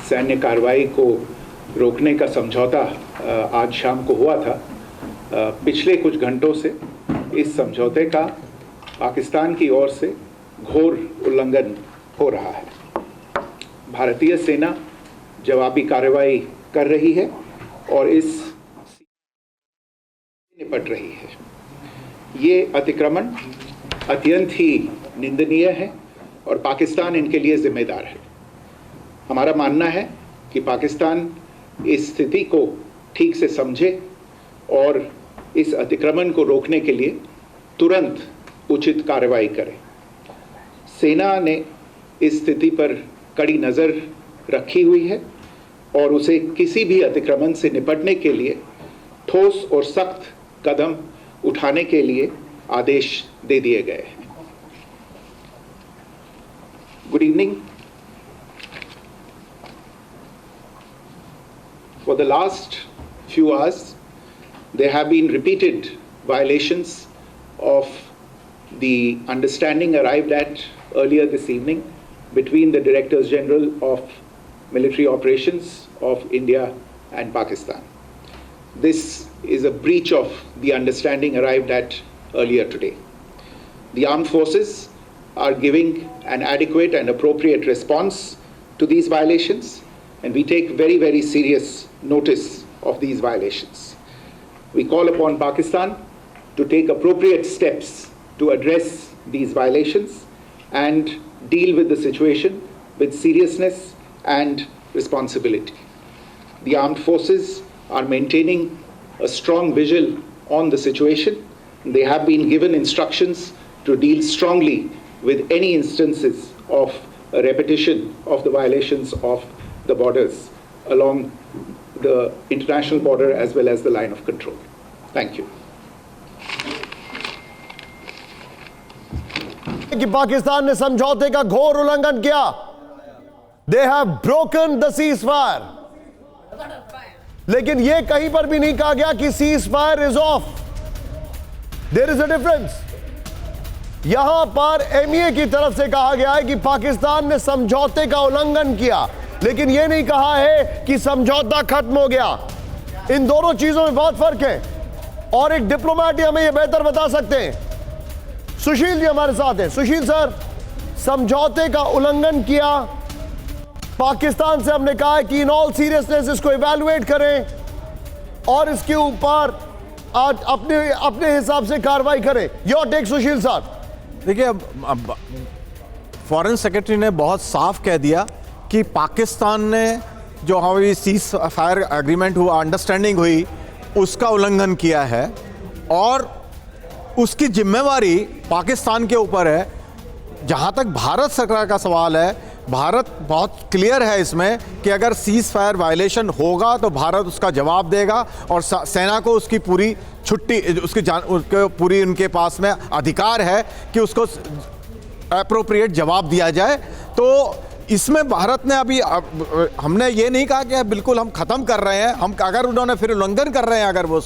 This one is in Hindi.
सैन्य कार्रवाई को रोकने का समझौता आज शाम को हुआ था। पिछले कुछ घंटों से इस समझौते का पाकिस्तान की ओर से घोर उल्लंघन हो रहा है। भारतीय सेना जवाबी कार्रवाई कर रही है और इस निपट रही है। ये अतिक्रमण अत्यंत ही निंदनीय है और पाकिस्तान इनके लिए जिम्मेदार है। हमारा मानना है कि पाकिस्तान इस स्थिति को ठीक से समझे और इस अतिक्रमण को रोकने के लिए तुरंत उचित कार्रवाई करे। सेना ने इस स्थिति पर कड़ी नज़र रखी हुई है और उसे किसी भी अतिक्रमण से निपटने के लिए ठोस और सख्त कदम उठाने के लिए आदेश दे दिए गए हैं। Good evening. For the last few hours, there have been repeated violations of the understanding arrived at earlier this evening between the Directors General of Military Operations of India and Pakistan. This is a breach of the understanding arrived at earlier today. The armed forces are giving an adequate and appropriate response to these violations, and we take very, very serious notice of these violations. We call upon Pakistan to take appropriate steps to address these violations and deal with the situation with seriousness and responsibility. The armed forces are maintaining a strong vigil on the situation. They have been given instructions to deal strongly with any instances of a repetition of the violations of the borders along the international border as well as the line of control. Thank you. कि पाकिस्तान ने समझौते का घोर उल्लंघन किया। They have broken the ceasefire. लेकिन यह कहीं पर भी नहीं कहा गया कि ceasefire is off. There is a difference. यहां पर एमईए की तरफ से कहा गया है कि पाकिस्तान ने समझौते का उल्लंघन किया, लेकिन यह नहीं कहा है कि समझौता खत्म हो गया। इन दोनों चीजों में बहुत फर्क है और एक डिप्लोमेट हमें यह बेहतर बता सकते हैं। सुशील जी हमारे साथ हैं। सुशील सर, समझौते का उल्लंघन किया, पाकिस्तान से हमने कहा है कि इन ऑल सीरियसनेस इसको इवैल्यूएट करें और इसके ऊपर आज अपने हिसाब से कार्रवाई करें। योर टेक सुशील साहब। देखिए, अब फॉरेन सेक्रेटरी ने बहुत साफ कह दिया कि पाकिस्तान ने जो हमारी सीज फायर एग्रीमेंट हुआ, अंडरस्टैंडिंग हुई, उसका उल्लंघन किया है और उसकी जिम्मेवारी पाकिस्तान के ऊपर है। जहाँ तक भारत सरकार का सवाल है, भारत बहुत क्लियर है इसमें कि अगर सीज फायर वायलेशन होगा तो भारत उसका जवाब देगा और सेना को उसकी पूरी छुट्टी, उसके पूरी उनके पास में अधिकार है कि उसको एप्रोप्रिएट जवाब दिया जाए। तो इसमें भारत ने अभी हमने ये नहीं कहा कि बिल्कुल हम ख़त्म कर रहे हैं, हम अगर उन्होंने फिर उल्लंघन कर रहे हैं अगर वो